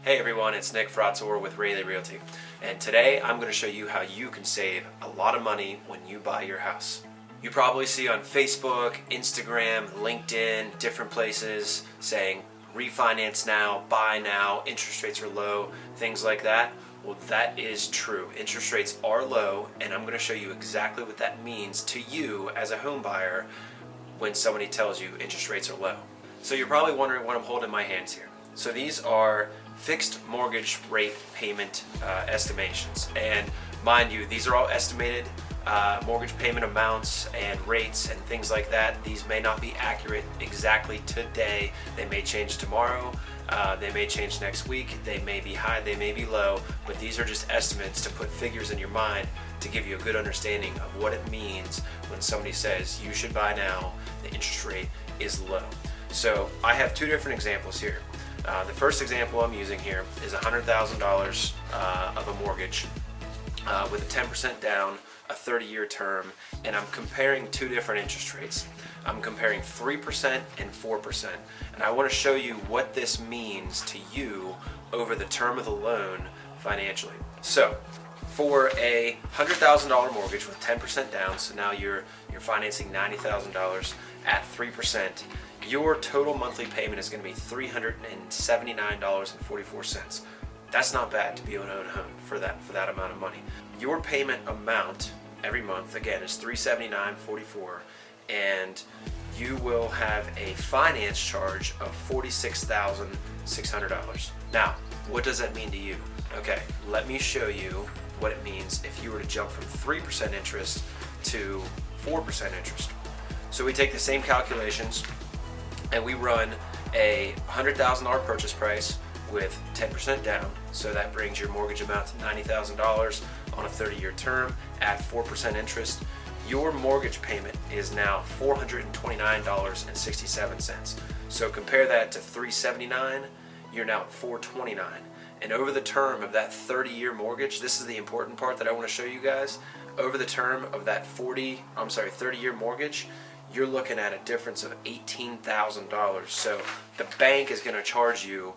Hey everyone, it's Nick Fratz-Orr with Railey Realty, and today I'm going to show you how you can save a lot of money when you buy your house. You probably see on Facebook, Instagram, LinkedIn, different places saying refinance now, buy now, interest rates are low, things like that. Well, that is true. Interest rates are low, and I'm going to show you exactly what that means to you as a home buyer when somebody tells you interest rates are low. So you're probably wondering what I'm holding in my hands here. So these are fixed mortgage rate payment estimations, and mind you, these are all estimated mortgage payment amounts and rates and things like that. These may not be accurate exactly today. They may change tomorrow, they may change next week, they may be high, they may be low, but these are just estimates to put figures in your mind to give you a good understanding of what it means when somebody says you should buy now, the interest rate is low. So I have two different examples here. The first example I'm using here is $100,000 of a mortgage with a 10% down, a 30-year term, and I'm comparing two different interest rates. I'm comparing 3% and 4%, and I want to show you what this means to you over the term of the loan financially. So for a $100,000 mortgage with 10% down, so now you're financing $90,000 at 3%, your total monthly payment is going to be $379.44. That's not bad to be able to own a home for that amount of money. Your payment amount every month, again, is $379.44, and you will have a finance charge of $46,600. Now, what does that mean to you? Okay, let me show you what it means if you were to jump from 3% interest to 4% interest. So we take the same calculations and we run a $100,000 purchase price with 10% down, so that brings your mortgage amount to $90,000 on a 30-year term at 4% interest. Your mortgage payment is now $429.67. So compare that to $379, you're now at $429. And over the term of that 30-year mortgage, this is the important part that I want to show you guys. Over the term of that 30-year mortgage, you're looking at a difference of $18,000. So the bank is going to charge you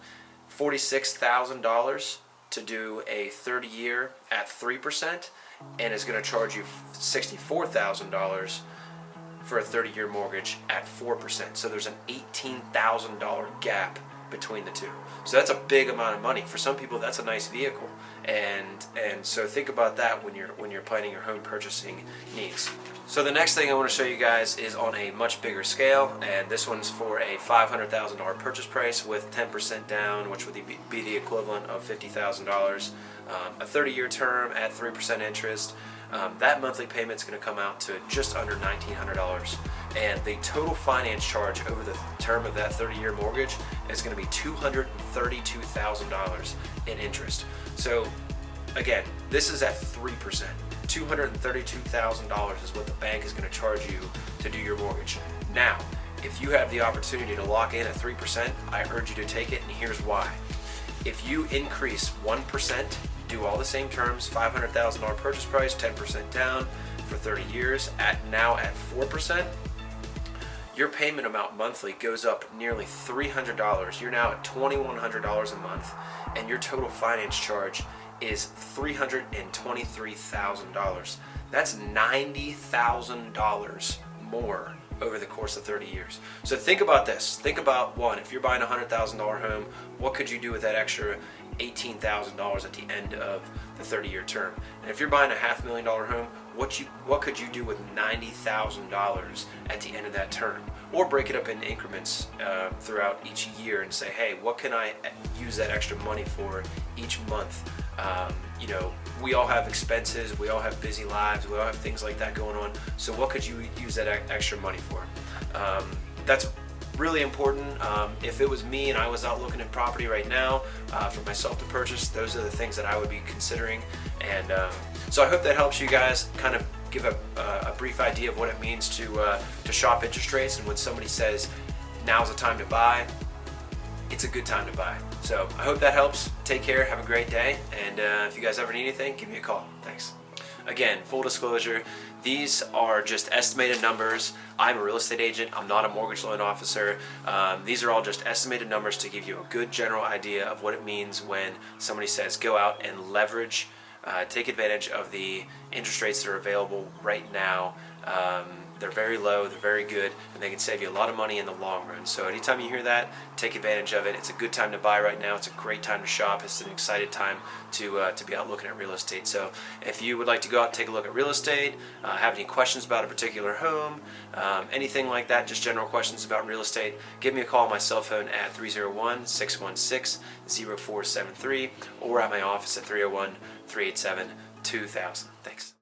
$46,000 to do a 30-year at 3%, and is going to charge you $64,000 for a 30-year mortgage at 4%. So there's an $18,000 gap between the two. So that's a big amount of money. For some people, that's a nice vehicle, and so think about that when you're planning your home purchasing needs. So the next thing I want to show you guys is on a much bigger scale, and this one's for a $500,000 purchase price with 10% down, which would be the equivalent of $50,000. A 30-year term at 3% interest. That monthly payment is going to come out to just under $1,900, and the total finance charge over the term of that 30-year mortgage is going to be $232,000 in interest. So again, this is at 3%. $232,000 is what the bank is going to charge you to do your mortgage. Now, if you have the opportunity to lock in at 3%, I urge you to take it, and here's why. If you increase 1%, do all the same terms, $500,000 purchase price, 10% down for 30 years, now at 4%, your payment amount monthly goes up nearly $300. You're now at $2,100 a month, and your total finance charge is $323,000. That's $90,000 more over the course of 30 years. So think about this. Think about, one, if you're buying a $100,000 home, what could you do with that extra $18,000 at the end of the 30-year term? And if you're buying a $500,000 home, what could you do with $90,000 at the end of that term? Or break it up in increments throughout each year and say, hey, what can I use that extra money for each month? We all have expenses, we all have busy lives, we all have things like that going on. So what could you use that extra money for? That's really important. If it was me and I was out looking at property right now for myself to purchase, those are the things that I would be considering. And so I hope that helps you guys kind of give a brief idea of what it means to shop interest rates, and when somebody says now's the time to buy, it's a good time to buy. So I hope that helps. Take care, have a great day, and if you guys ever need anything, give me a call. Thanks. Again, full disclosure, these are just estimated numbers. I'm a real estate agent. I'm not a mortgage loan officer. These are all just estimated numbers to give you a good general idea of what it means when somebody says go out and leverage, take advantage of the interest rates that are available right now. They're very low, they're very good, and they can save you a lot of money in the long run. So anytime you hear that, take advantage of it. It's a good time to buy right now. It's a great time to shop. It's an exciting time to be out looking at real estate. So if you would like to go out and take a look at real estate, have any questions about a particular home, anything like that, just general questions about real estate, give me a call on my cell phone at 301-616-0473 or at my office at 301-387-2000. Thanks.